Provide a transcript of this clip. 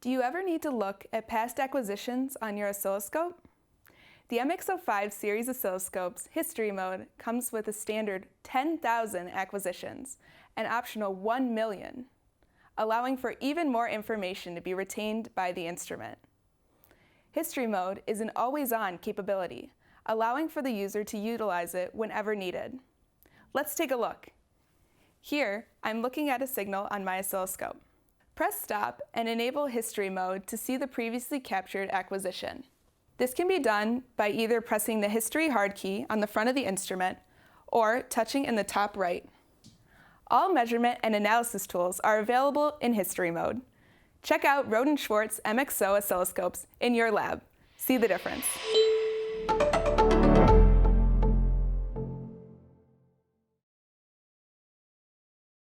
Do you ever need to look at past acquisitions on your oscilloscope? The MXO5 series oscilloscope's history mode comes with a standard 10,000 acquisitions and optional 1 million, allowing for even more information to be retained by the instrument. History mode is an always-on capability, allowing for the user to utilize it whenever needed. Let's take a look. Here, I'm looking at a signal on my oscilloscope. Press stop and enable history mode to see the previously captured acquisition. This can be done by either pressing the history hard key on the front of the instrument or touching in the top right. All measurement and analysis tools are available in history mode. Check out Rohde Schwarz MXO oscilloscopes in your lab. See the difference.